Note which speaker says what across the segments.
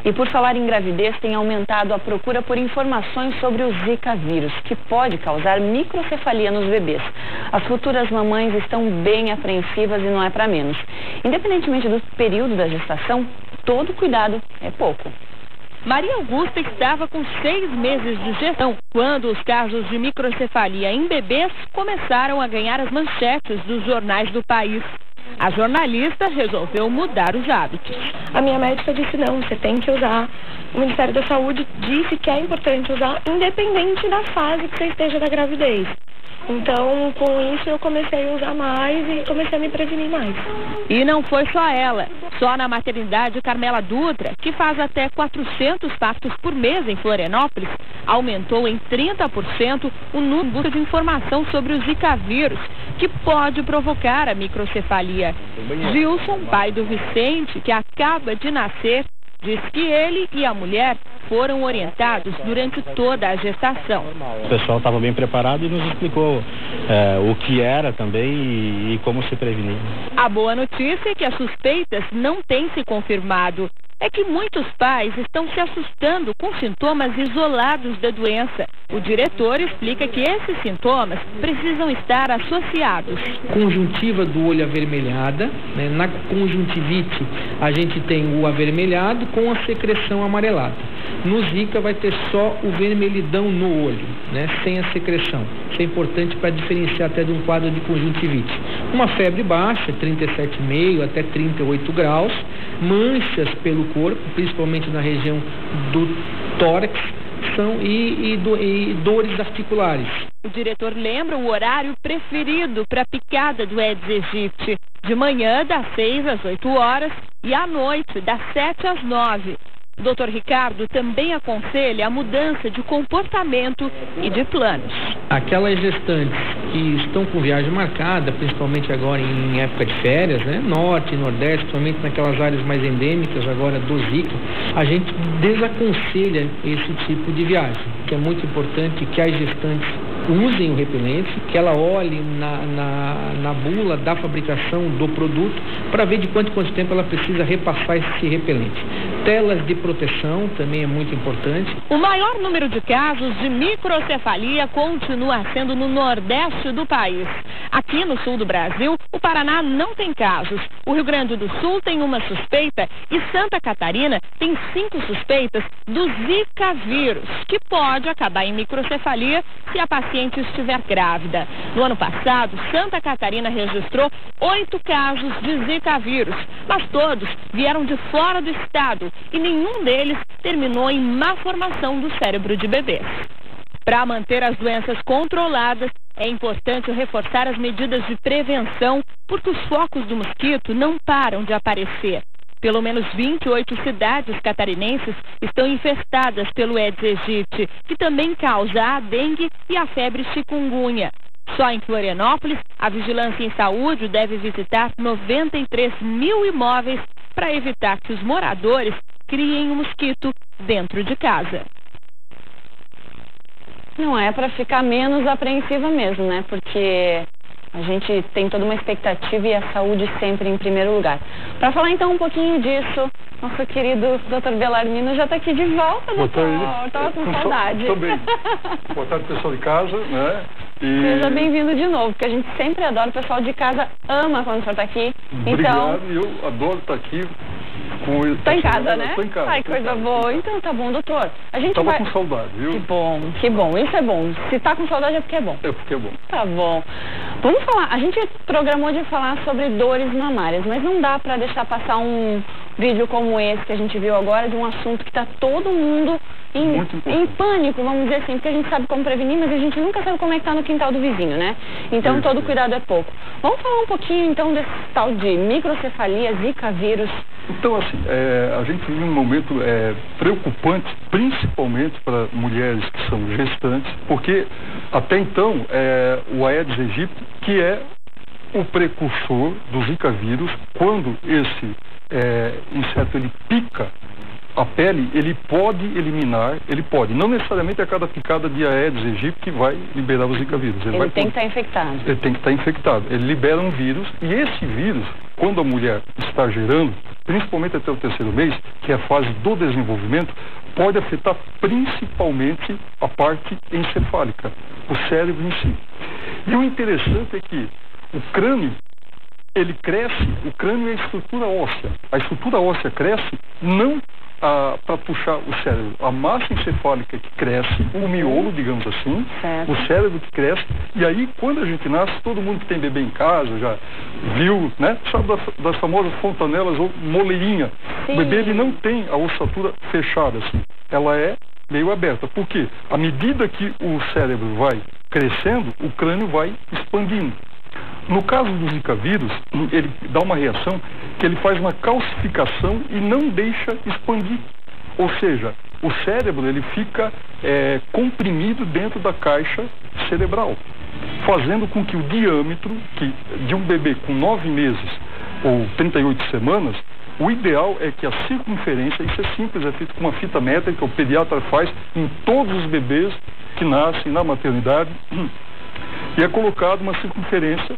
Speaker 1: E por falar em gravidez, tem aumentado a procura por informações sobre o Zika vírus, que pode causar microcefalia nos bebês. As futuras mamães estão bem apreensivas e não é para menos. Independentemente do período da gestação, todo cuidado é pouco.
Speaker 2: Maria Augusta estava com 6 meses de gestação quando os casos de microcefalia em bebês começaram a ganhar as manchetes dos jornais do país. A jornalista resolveu mudar os hábitos.
Speaker 3: A minha médica disse, não, você tem que usar. O Ministério da Saúde disse que é importante usar, independente da fase que você esteja da gravidez. Então, com isso, eu comecei a usar mais e comecei a me prevenir mais.
Speaker 2: E não foi só ela. Só na maternidade Carmela Dutra, que faz até 400 partos por mês em Florianópolis, aumentou em 30% o número de informação sobre o Zika vírus, que pode provocar a microcefalia. Gilson, pai do Vicente, que acaba de nascer, diz que ele e a mulher foram orientados durante toda a gestação.
Speaker 4: O pessoal estava bem preparado e nos explicou o que era também e como se prevenir.
Speaker 2: A boa notícia é que as suspeitas não têm se confirmado. É que muitos pais estão se assustando com sintomas isolados da doença. O diretor explica que esses sintomas precisam estar associados.
Speaker 5: Conjuntiva do olho avermelhada, né? Na conjuntivite a gente tem o avermelhado com a secreção amarelada. No Zika vai ter só o vermelhidão no olho, né? Sem a secreção. Isso é importante para diferenciar até de um quadro de conjuntivite. Uma febre baixa, 37,5 até 38 graus, manchas pelo corpo, principalmente na região do tórax, e dores articulares.
Speaker 2: O diretor lembra o horário preferido para a picada do Aedes aegypti, de manhã das 6 às 8 horas e à noite das 7 às 9. O Dr. Ricardo também aconselha a mudança de comportamento e de planos.
Speaker 5: Aquelas gestantes que estão com viagem marcada, principalmente agora em época de férias, né? Norte e Nordeste, principalmente naquelas áreas mais endêmicas agora do Zika, a gente desaconselha esse tipo de viagem, que é muito importante que as gestantes usem o repelente, que ela olhe na bula da fabricação do produto para ver de quanto tempo ela precisa repassar esse repelente. Telas de proteção também é muito importante.
Speaker 2: O maior número de casos de microcefalia continua sendo no Nordeste do país. Aqui no sul do Brasil, o Paraná não tem casos. O Rio Grande do Sul tem uma suspeita e Santa Catarina tem 5 suspeitas do Zika vírus, que pode acabar em microcefalia se a paciente estiver grávida. No ano passado, Santa Catarina registrou 8 casos de Zika vírus, mas todos vieram de fora do estado e nenhum deles terminou em má formação do cérebro de bebês. Para manter as doenças controladas, é importante reforçar as medidas de prevenção, porque os focos do mosquito não param de aparecer. Pelo menos 28 cidades catarinenses estão infestadas pelo Aedes aegypti, que também causa a dengue e a febre chikungunya. Só em Florianópolis, a Vigilância em Saúde deve visitar 93 mil imóveis para evitar que os moradores criem o mosquito dentro de casa.
Speaker 1: Não é para ficar menos apreensiva mesmo, né? Porque a gente tem toda uma expectativa e a saúde sempre em primeiro lugar. Para falar então um pouquinho disso, nosso querido Dr. Belarmino já está aqui de volta, doutor. Estava com saudade.
Speaker 6: Também. Boa tarde, pessoal de casa, né?
Speaker 1: Seja bem-vindo de novo, porque a gente sempre adora, o pessoal de casa ama quando o senhor está aqui.
Speaker 6: Obrigado, eu adoro estar aqui.
Speaker 1: Tá em casa, né?
Speaker 6: Tô em casa.
Speaker 1: Ai, coisa boa. Então tá bom, doutor. A gente
Speaker 6: Tava com saudade, viu?
Speaker 1: Que bom. Isso é bom. Se tá com saudade é porque é bom.
Speaker 6: É porque é bom.
Speaker 1: Tá bom. Vamos falar, a gente programou de falar sobre dores mamárias, mas não dá pra deixar passar um vídeo como esse que a gente viu agora, de um assunto que tá todo mundo em pânico, vamos dizer assim, porque a gente sabe como prevenir, mas a gente nunca sabe como é que tá no quintal do vizinho, né? Então todo cuidado é pouco. Vamos falar um pouquinho então desse tal de microcefalia, Zika vírus.
Speaker 6: Então, assim, a gente vive um momento preocupante, principalmente para mulheres que são gestantes, porque até então o Aedes aegypti, que é o precursor do Zika vírus, quando esse inseto ele pica a pele, ele pode eliminar, não necessariamente a cada picada de Aedes aegypti que vai liberar o Zika vírus.
Speaker 1: Ele tem que estar infectado.
Speaker 6: Ele tem que estar infectado. Ele libera um vírus, e esse vírus, quando a mulher está gerando, principalmente até o 3º mês, que é a fase do desenvolvimento, pode afetar principalmente a parte encefálica, o cérebro em si. E o interessante é que o crânio, ele cresce, o crânio é a estrutura óssea. A estrutura óssea cresce não para puxar o cérebro. A massa encefálica que cresce, o miolo, digamos assim, o cérebro que cresce, e aí quando a gente nasce, todo mundo que tem bebê em casa já viu, né? Sabe das famosas fontanelas ou moleirinha. Sim. O bebê, ele não tem a ossatura fechada assim, ela é meio aberta. Por quê? À medida que o cérebro vai crescendo, o crânio vai expandindo. No caso do Zika vírus, ele dá uma reação que ele faz uma calcificação e não deixa expandir. Ou seja, o cérebro ele fica comprimido dentro da caixa cerebral, fazendo com que o diâmetro de um bebê com 9 meses ou 38 semanas, o ideal é que a circunferência, isso é simples, é feito com uma fita métrica, o pediatra faz em todos os bebês que nascem na maternidade, e é colocado uma circunferência,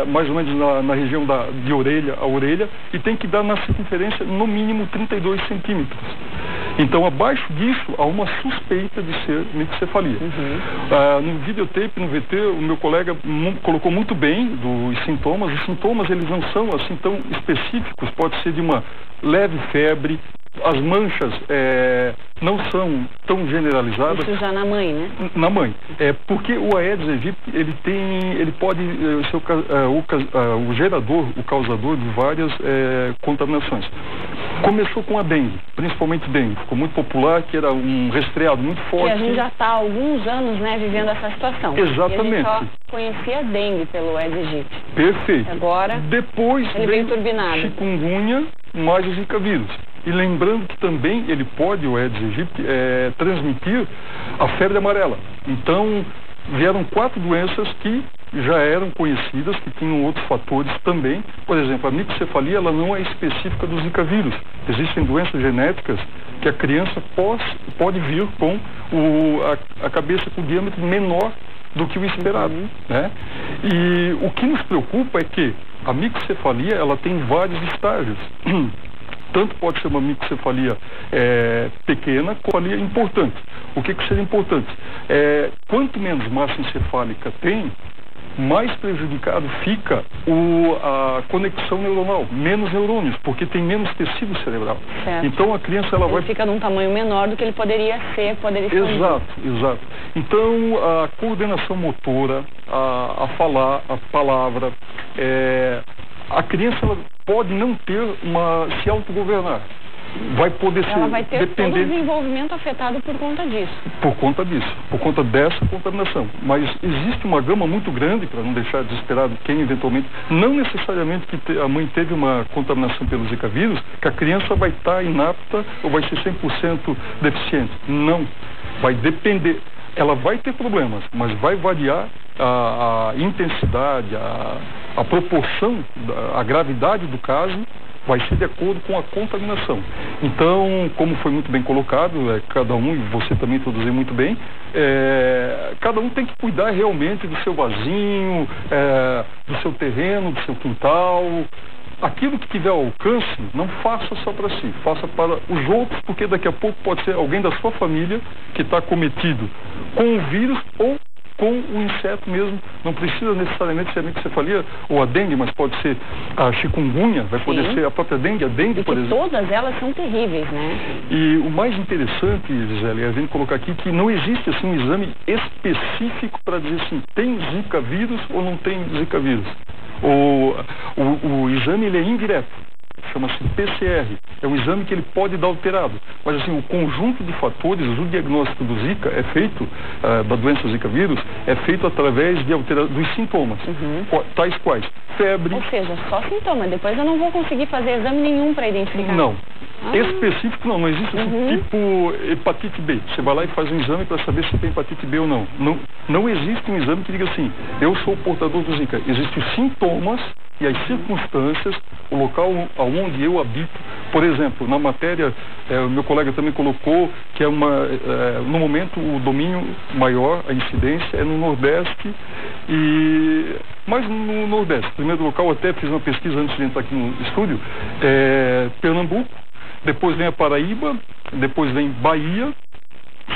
Speaker 6: mais ou menos na região de orelha a orelha, e tem que dar na circunferência no mínimo 32 centímetros. Então, abaixo disso, há uma suspeita de ser microcefalia. No videotape, no VT, o meu colega colocou muito bem dos sintomas. Os sintomas, eles não são assim tão específicos, pode ser de uma leve febre, as manchas não são tão generalizadas.
Speaker 1: Isso já na mãe, né?
Speaker 6: Na mãe. Porque o Aedes aegypti, ele pode ser o gerador, o causador de várias contaminações. Começou com a dengue, principalmente dengue. Ficou muito popular, que era um resfriado muito forte.
Speaker 1: E a gente já está há alguns anos, né, vivendo essa situação.
Speaker 6: Exatamente.
Speaker 1: E a gente só conhecia a dengue pelo Aedes aegypti.
Speaker 6: Perfeito.
Speaker 1: Agora,
Speaker 6: depois
Speaker 1: ele veio turbinado.
Speaker 6: Chikungunya, mais o Zika vírus. E lembrando que também ele pode, o Aedes aegypti, transmitir a febre amarela. Então, vieram 4 doenças que já eram conhecidas, que tinham outros fatores também. Por exemplo, a microcefalia, ela não é específica do Zika vírus. Existem doenças genéticas que a criança pode vir com a cabeça com diâmetro menor do que o esperado, né? E o que nos preocupa é que a microcefalia, ela tem vários estágios. Tanto pode ser uma microcefalia pequena, como uma cefalia importante. O que seria importante? Quanto menos massa encefálica tem, mais prejudicado fica a conexão neuronal, menos neurônios, porque tem menos tecido cerebral.
Speaker 1: Certo.
Speaker 6: Então a criança ela
Speaker 1: fica num tamanho menor do que ele poderia ser,
Speaker 6: Exato. Então a coordenação motora, a falar, a palavra, a criança ela pode não se autogovernar. Vai poder
Speaker 1: ela vai ter todo o desenvolvimento afetado por conta disso. Por
Speaker 6: conta dessa contaminação. Mas existe uma gama muito grande, para não deixar desesperado quem eventualmente, não necessariamente que a mãe teve uma contaminação pelo Zika vírus, que a criança vai estar inapta ou vai ser 100% deficiente. Não. Vai depender. Ela vai ter problemas, mas vai variar a intensidade, a proporção, a gravidade do caso, vai ser de acordo com a contaminação. Então, como foi muito bem colocado, cada um, e você também introduziu muito bem, cada um tem que cuidar realmente do seu vasinho, do seu terreno, do seu quintal. Aquilo que tiver ao alcance, não faça só para si, faça para os outros, porque daqui a pouco pode ser alguém da sua família que está acometido com o vírus ou com o inseto mesmo. Não precisa necessariamente ser a microcefalia ou a dengue, mas pode ser a chikungunya, vai poder ser a própria dengue, por exemplo.
Speaker 1: Todas elas são terríveis, né?
Speaker 6: E o mais interessante, Gisele, é a gente colocar aqui que não existe assim um exame específico para dizer assim, tem Zika vírus ou não tem Zika vírus. O exame ele é indireto, chama-se PCR, é um exame que ele pode dar alterado, mas assim, o conjunto de fatores, o diagnóstico do Zika é feito, da doença Zika vírus, é feito através dos sintomas, tais quais febre.
Speaker 1: Ou seja, só sintomas, depois eu não vou conseguir fazer exame nenhum para identificar.
Speaker 6: Não. Específico não existe tipo hepatite B. Você vai lá e faz um exame para saber se tem hepatite B ou não. Não existe um exame que diga assim, eu sou portador do Zika. Existem os sintomas e as circunstâncias, o local onde eu habito. Por exemplo, na matéria, o meu colega também colocou que no momento o domínio maior, a incidência é no Nordeste mas no Nordeste. Primeiro local, até fiz uma pesquisa antes de entrar aqui no estúdio, Pernambuco, depois vem a Paraíba, depois vem Bahia.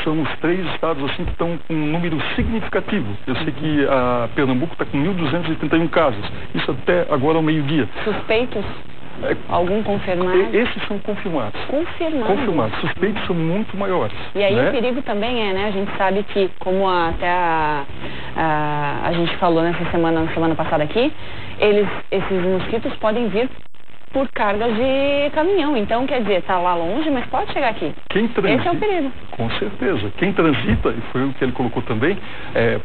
Speaker 6: São os 3 estados assim que estão com um número significativo. Eu sei que a Pernambuco está com 1.231 casos. Isso até agora ao meio-dia.
Speaker 1: Suspeitos? Algum confirmado?
Speaker 6: Esses são confirmados.
Speaker 1: Confirmados.
Speaker 6: Suspeitos são muito maiores.
Speaker 1: E aí o perigo também né? A gente sabe que, como até a gente falou na semana passada aqui, esses mosquitos podem vir por cargas de caminhão. Então, quer dizer, está lá longe, mas pode chegar aqui. Esse é o perigo.
Speaker 6: Com certeza. Quem transita, e foi o que ele colocou também,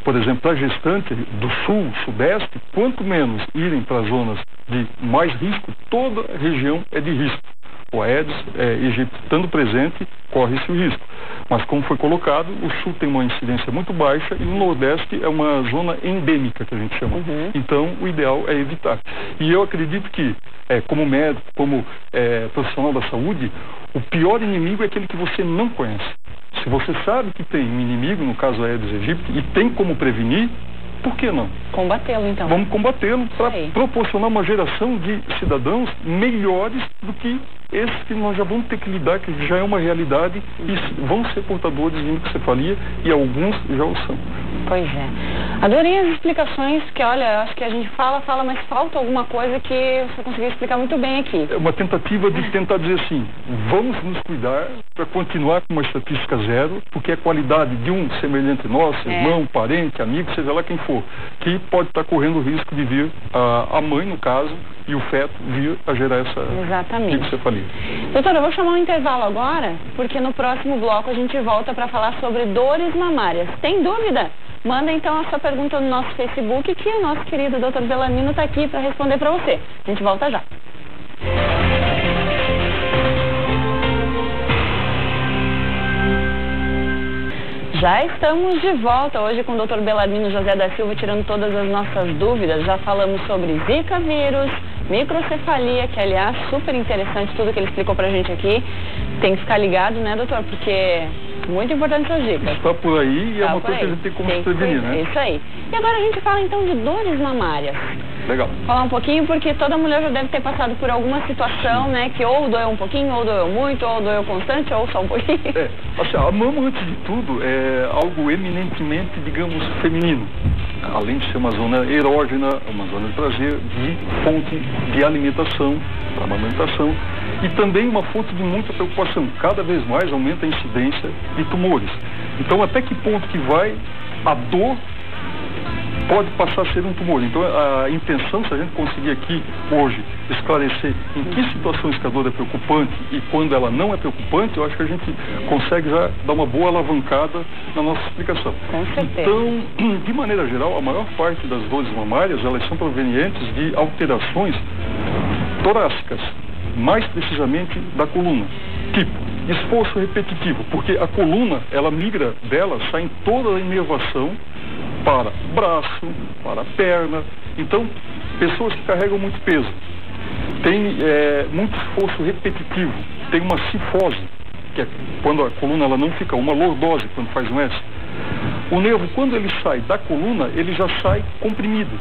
Speaker 6: por exemplo, para gestante do sul, sudeste, quanto menos irem para zonas de mais risco, toda a região é de risco. O Aedes aegypti estando presente, corre-se o risco. Mas como foi colocado, o sul tem uma incidência muito baixa e o Nordeste é uma zona endêmica, que a gente chama. Então, o ideal é evitar. E eu acredito que, como médico, como profissional da saúde, o pior inimigo é aquele que você não conhece. Se você sabe que tem um inimigo, no caso Aedes aegypti, e tem como prevenir, por que não?
Speaker 1: Combatê-lo, então.
Speaker 6: Vamos combatê-lo para proporcionar uma geração de cidadãos melhores do que esses que nós já vamos ter que lidar, que já é uma realidade, e vão ser portadores de microcefalia, e alguns já o são.
Speaker 1: Pois é. Adorei as explicações, que olha, acho que a gente fala, mas falta alguma coisa que você conseguiu explicar muito bem aqui.
Speaker 6: É uma tentativa de tentar dizer assim, vamos nos cuidar para continuar com uma estatística zero, porque a qualidade de um semelhante nosso, irmão, parente, amigo, seja lá quem for, que pode estar correndo o risco de vir a mãe, no caso, e o feto vir a gerar essa microcefalia.
Speaker 1: Doutora, eu vou chamar um intervalo agora, porque no próximo bloco a gente volta para falar sobre dores mamárias. Tem dúvida? Manda então a sua pergunta no nosso Facebook, que o nosso querido Dr. Bellarmino está aqui para responder para você. A gente volta já. Já estamos de volta hoje com o Dr. Bellarmino José da Silva, tirando todas as nossas dúvidas. Já falamos sobre Zika vírus, microcefalia, que aliás, super interessante tudo que ele explicou pra gente aqui. Tem que ficar ligado, né, doutor? Porque muito importante essas dicas.
Speaker 6: Está por aí e é uma coisa que a gente tem como se prevenir, né?
Speaker 1: Isso aí. E agora a gente fala então de dores mamárias.
Speaker 6: Legal.
Speaker 1: Falar um pouquinho, porque toda mulher já deve ter passado por alguma situação, né, que ou doeu um pouquinho, ou doeu muito, ou doeu constante, ou só um pouquinho.
Speaker 6: Assim, a mama, antes de tudo, é algo eminentemente, digamos, feminino. Além de ser uma zona erógena, uma zona de prazer, de fonte de alimentação, para amamentação, e também uma fonte de muita preocupação. Cada vez mais aumenta a incidência de tumores. Então, até que ponto que vai a dor pode passar a ser um tumor? Então, a intenção, se a gente conseguir aqui hoje esclarecer em que situações que a dor é preocupante e quando ela não é preocupante, eu acho que a gente consegue já dar uma boa alavancada na nossa explicação.
Speaker 1: Com certeza.
Speaker 6: Então, de maneira geral, a maior parte das dores mamárias, elas são provenientes de alterações torácicas, mais precisamente da coluna. Tipo, esforço repetitivo, porque a coluna, ela migra dela, sai em toda a inervação para braço, para perna. Então, pessoas que carregam muito peso, tem muito esforço repetitivo, tem uma cifose, que é quando a coluna ela não fica, uma lordose, quando faz um S. O nervo, quando ele sai da coluna, ele já sai comprimido.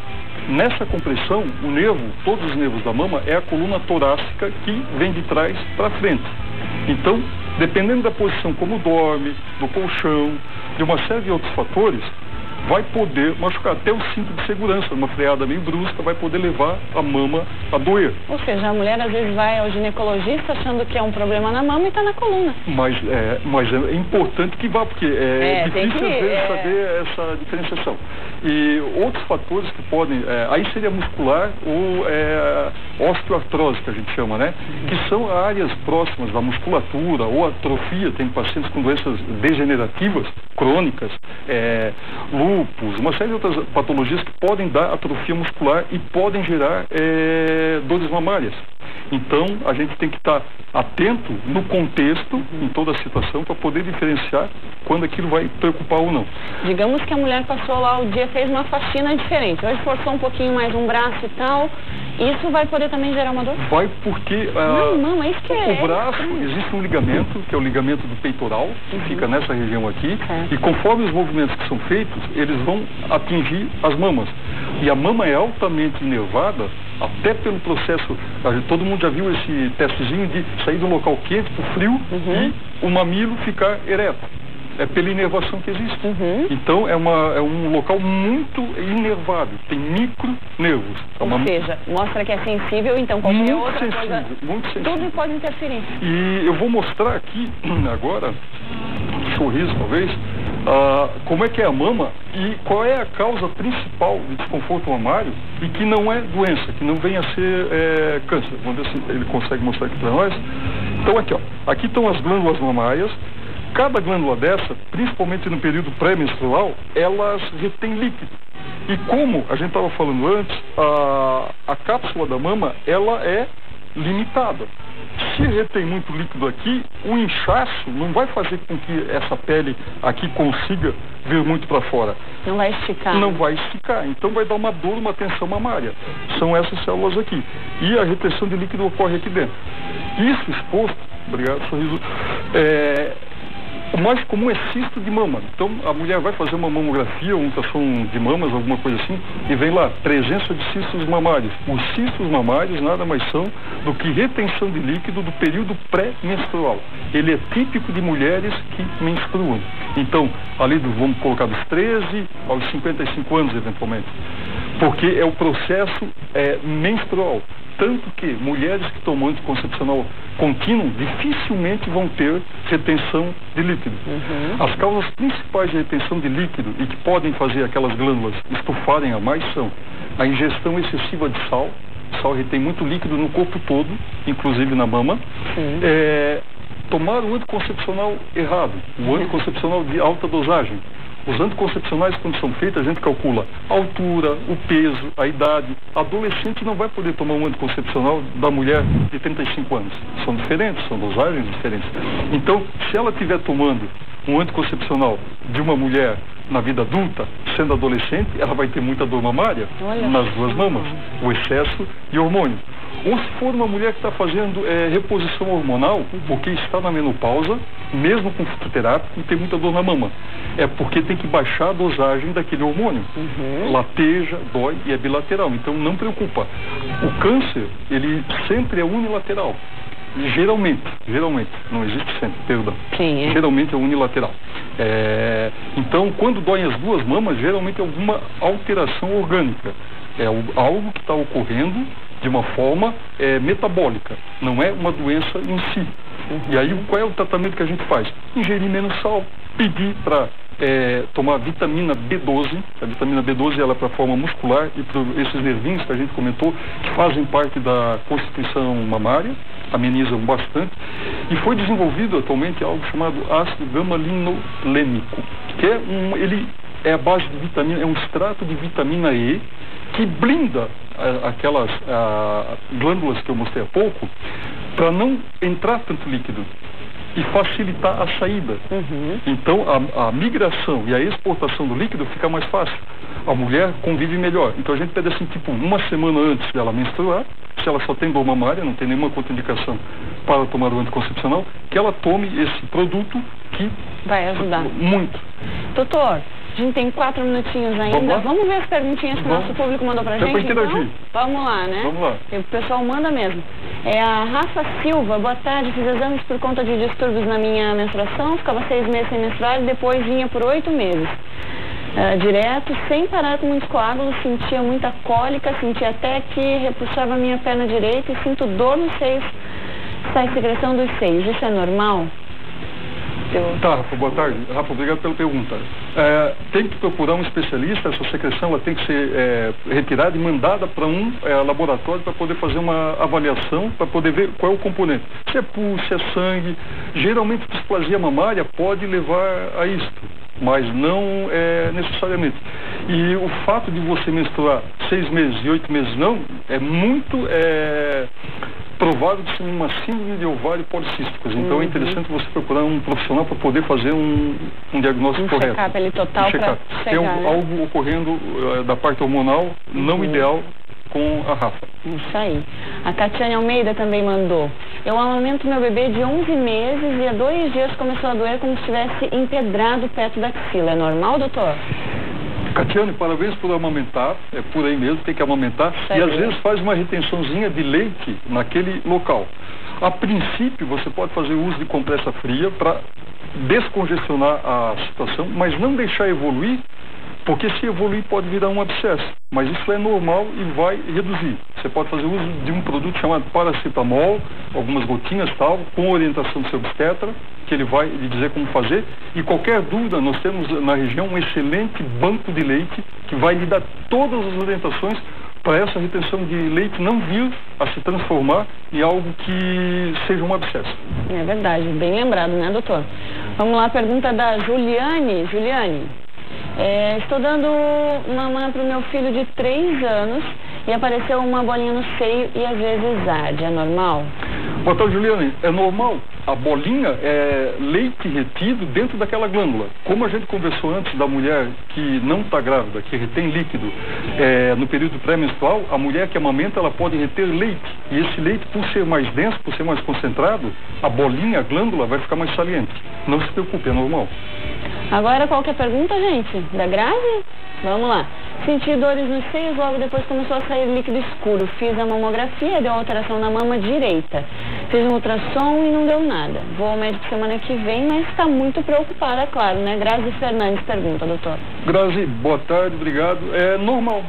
Speaker 6: Nessa compressão, o nervo, todos os nervos da mama, é a coluna torácica que vem de trás para frente. Então, dependendo da posição como dorme, do colchão, de uma série de outros fatores, vai poder machucar. Até o cinto de segurança, uma freada meio brusca, vai poder levar a mama a doer.
Speaker 1: Ou seja, a mulher às vezes vai ao ginecologista achando que é um problema na mama e está na coluna.
Speaker 6: Mas é importante que vá, porque é difícil às vezes saber essa diferenciação. E outros fatores que podem, aí seria muscular ou osteoartrose, que a gente chama, né? Que são áreas próximas da musculatura ou atrofia. Tem pacientes com doenças degenerativas, crônicas, lúpus, uma série de outras patologias que podem dar atrofia muscular e podem gerar dores mamárias. Então, a gente tem que estar atento no contexto, em toda a situação, para poder diferenciar quando aquilo vai preocupar ou não.
Speaker 1: Digamos que a mulher passou lá o dia, fez uma faxina diferente, hoje forçou um pouquinho mais um braço e tal, isso vai poder também gerar uma dor?
Speaker 6: Vai porque
Speaker 1: não, é isso que
Speaker 6: o braço, existe um ligamento, que é o ligamento do peitoral, que fica nessa região aqui, e conforme os movimentos que são feitos, eles vão atingir as mamas. E a mama é altamente inervada, até pelo processo, todo mundo já viu esse testezinho de sair do local quente para o frio e o mamilo ficar ereto. É pela inervação que existe. Então é um local muito inervado, tem micronervos.
Speaker 1: Ou seja, mostra que é sensível, então qualquer
Speaker 6: muito
Speaker 1: outra
Speaker 6: sensível,
Speaker 1: coisa,
Speaker 6: muito sensível.
Speaker 1: tudo pode interferir.
Speaker 6: E eu vou mostrar aqui agora, sorriso talvez, como é que é a mama e qual é a causa principal de desconforto mamário e que não é doença, que não vem a ser câncer. Vamos ver se ele consegue mostrar aqui para nós. Então aqui, ó, aqui estão as glândulas mamárias. Cada glândula dessa, principalmente no período pré-menstrual, elas retêm líquido. E como a gente estava falando antes, a cápsula da mama, ela é limitada. Se retém muito líquido aqui, o inchaço não vai fazer com que essa pele aqui consiga vir muito para fora.
Speaker 1: Não vai esticar.
Speaker 6: Não vai esticar. Então vai dar uma dor, uma tensão mamária. São essas células aqui. E a retenção de líquido ocorre aqui dentro. Isso exposto, obrigado, sorriso, o mais comum é cisto de mama. Então, a mulher vai fazer uma mamografia, uma ultrassom de mamas, alguma coisa assim, e vem lá, presença de cistos mamários. Os cistos mamários nada mais são do que retenção de líquido do período pré-menstrual. Ele é típico de mulheres que menstruam. Então, ali vamos colocar dos 13 aos 55 anos, eventualmente. Porque é o processo menstrual. Tanto que mulheres que tomam anticoncepcional contínuo dificilmente vão ter retenção de líquido. As causas principais de retenção de líquido e que podem fazer aquelas glândulas estufarem a mais são a ingestão excessiva de sal. Sal retém muito líquido no corpo todo, inclusive na mama. Tomar o anticoncepcional errado, o anticoncepcional de alta dosagem. Os anticoncepcionais, quando são feitos, a gente calcula a altura, o peso, a idade. Adolescente não vai poder tomar um anticoncepcional da mulher de 35 anos. São diferentes, são dosagens diferentes. Então, se ela estiver tomando um anticoncepcional de uma mulher na vida adulta, sendo adolescente, ela vai ter muita dor mamária nas duas mamas, o excesso de hormônio. Ou se for uma mulher que está fazendo reposição hormonal, porque está na menopausa, mesmo com fitoterápico, e tem muita dor na mama. É porque tem que baixar a dosagem daquele hormônio. Lateja, dói e é bilateral. Então não preocupa. O câncer, ele sempre é unilateral. Geralmente, não existe sempre, perdão. Geralmente é unilateral. Então, quando dói as duas mamas, geralmente é alguma alteração orgânica. É algo que está ocorrendo de uma forma metabólica, não é uma doença em si. E aí, qual é o tratamento que a gente faz? Ingerir menos sal, pedir para tomar vitamina B12. A vitamina B12 ela é para a forma muscular e para esses nervinhos que a gente comentou, que fazem parte da constituição mamária, amenizam bastante. E foi desenvolvido atualmente algo chamado ácido gama-linolênico, que ele é a base de vitamina, é um extrato de vitamina E que blinda aquelas glândulas que eu mostrei há pouco para não entrar tanto líquido e facilitar a saída. Então a migração e a exportação do líquido fica mais fácil. A mulher convive melhor. Então a gente pede assim, tipo, uma semana antes dela menstruar, se ela só tem dor mamária, não tem nenhuma contraindicação para tomar o anticoncepcional, que ela tome esse produto que
Speaker 1: vai ajudar
Speaker 6: muito.
Speaker 1: Doutor, a gente tem 4 minutinhos ainda. Vamos ver as perguntinhas que o nosso público mandou pra gente, então? Vamos lá, né?
Speaker 6: Vamos lá.
Speaker 1: O pessoal manda mesmo. A Rafa Silva, boa tarde, fiz exames por conta de distúrbios na minha menstruação, ficava 6 meses sem menstruar e depois vinha por 8 meses. Direto, sem parar com muitos coágulos, sentia muita cólica, sentia até que repuxava a minha perna direita e sinto dor nos seios, sai secreção dos seios. Isso é normal?
Speaker 6: Tá, Rafa, boa tarde. Rafa, obrigado pela pergunta. Tem que procurar um especialista, essa secreção ela tem que ser retirada e mandada para um laboratório para poder fazer uma avaliação, para poder ver qual é o componente. Se é pus, se é sangue. Geralmente displasia mamária pode levar a isto, mas não necessariamente. E o fato de você menstruar 6 meses e 8 meses não, é muito provável de ser uma síndrome de ovário policísticos. Então é interessante você procurar um profissional para poder fazer um diagnóstico correto.
Speaker 1: Check-up ali total para
Speaker 6: Tem algo ocorrendo da parte hormonal não ideal com a Rafa.
Speaker 1: Isso aí. A Tatiane Almeida também mandou. Eu amamento meu bebê de 11 meses e há 2 dias começou a doer como se estivesse empedrado perto da axila. É normal, doutor?
Speaker 6: Tatiane, parabéns por amamentar, é por aí mesmo, tem que amamentar, e às vezes faz uma retençãozinha de leite naquele local. A princípio, você pode fazer uso de compressa fria para descongestionar a situação, mas não deixar evoluir, porque se evoluir pode virar um abscesso, mas isso é normal e vai reduzir. Você pode fazer uso de um produto chamado paracetamol, algumas gotinhas tal, com orientação do seu obstetra, que ele vai lhe dizer como fazer. E qualquer dúvida, nós temos na região um excelente banco de leite que vai lhe dar todas as orientações para essa retenção de leite não vir a se transformar em algo que seja um abscesso.
Speaker 1: É verdade, bem lembrado, né, doutor? Vamos lá, pergunta da Juliane. Juliane, estou dando mamãe para o meu filho de 3 anos e apareceu uma bolinha no seio e às vezes arde. É normal?
Speaker 6: Boa tarde, Juliane. É normal. A bolinha é leite retido dentro daquela glândula. Como a gente conversou antes da mulher que não está grávida, que retém líquido no período pré-menstrual, a mulher que amamenta, ela pode reter leite. E esse leite, por ser mais denso, por ser mais concentrado, a bolinha, a glândula, vai ficar mais saliente. Não se preocupe, é normal.
Speaker 1: Agora, qual que é a pergunta, gente? Da Grazi? Vamos lá. Senti dores nos seios, logo depois começou a sair líquido escuro. Fiz a mamografia, deu alteração na mama direita. Fiz um ultrassom e não deu nada. Vou ao médico semana que vem, mas está muito preocupada, claro, né? Grazi Fernandes pergunta, doutor.
Speaker 6: Grazi, boa tarde, obrigado. É normal.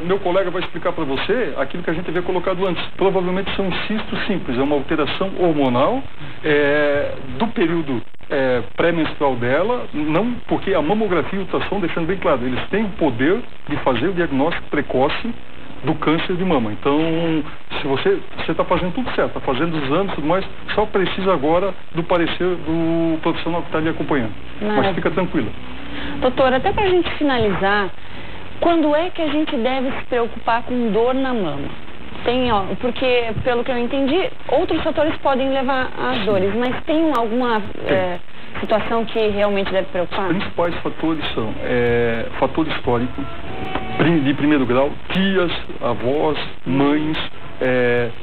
Speaker 6: Meu colega vai explicar para você aquilo que a gente havia colocado antes. Provavelmente são cistos simples, é uma alteração hormonal do período pré-menstrual dela, não, porque a mamografia e o ultrassom, deixando bem claro, eles têm o poder de fazer o diagnóstico precoce do câncer de mama. Então, se você está fazendo tudo certo, está fazendo os exames e tudo mais, só precisa agora do parecer do profissional que está lhe acompanhando. Mas fica tranquila.
Speaker 1: Doutor, até para a gente finalizar, quando é que a gente deve se preocupar com dor na mama? Porque, pelo que eu entendi, outros fatores podem levar às dores, mas tem alguma situação que realmente deve preocupar?
Speaker 6: Os principais fatores são fator histórico, de primeiro grau, tias, avós, mães,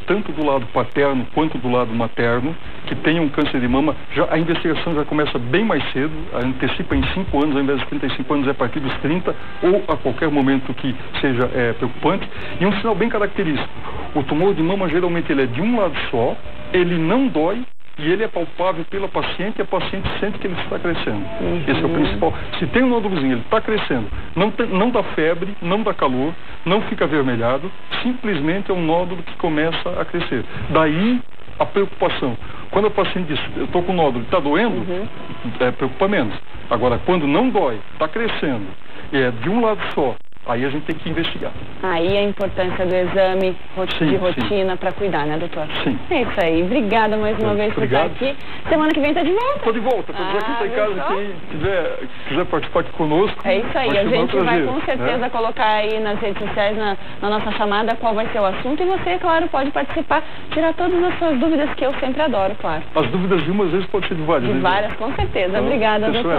Speaker 6: tanto do lado paterno quanto do lado materno, que tenham câncer de mama. A investigação já começa bem mais cedo, antecipa em 5 anos, ao invés de 35 anos, é a partir dos 30, ou a qualquer momento que seja preocupante. E um sinal bem característico, o tumor de mama geralmente ele é de um lado só, ele não dói, e ele é palpável pela paciente e a paciente sente que ele está crescendo. Esse é o principal. Se tem um nódulozinho, ele está crescendo, não dá febre, não dá calor, não fica avermelhado, simplesmente é um nódulo que começa a crescer. Daí a preocupação. Quando a paciente diz, eu estou com nódulo, está doendo, preocupa menos. Agora, quando não dói, está crescendo, é de um lado só, aí a gente tem que investigar.
Speaker 1: Aí a importância do exame de rotina para cuidar, né, doutor?
Speaker 6: Sim.
Speaker 1: É isso aí. Obrigada mais uma vez por estar aqui. Semana que vem está de volta.
Speaker 6: Estou de volta. Estamos aqui, está em casa. Quem quiser participar aqui conosco.
Speaker 1: É isso aí. A gente vai com certeza colocar aí nas redes sociais, na nossa chamada, qual vai ser o assunto. E você, claro, pode participar, tirar todas as suas dúvidas, que eu sempre adoro, claro.
Speaker 6: As dúvidas de umas vezes pode ser de várias.
Speaker 1: De várias, com certeza. Obrigada, doutor.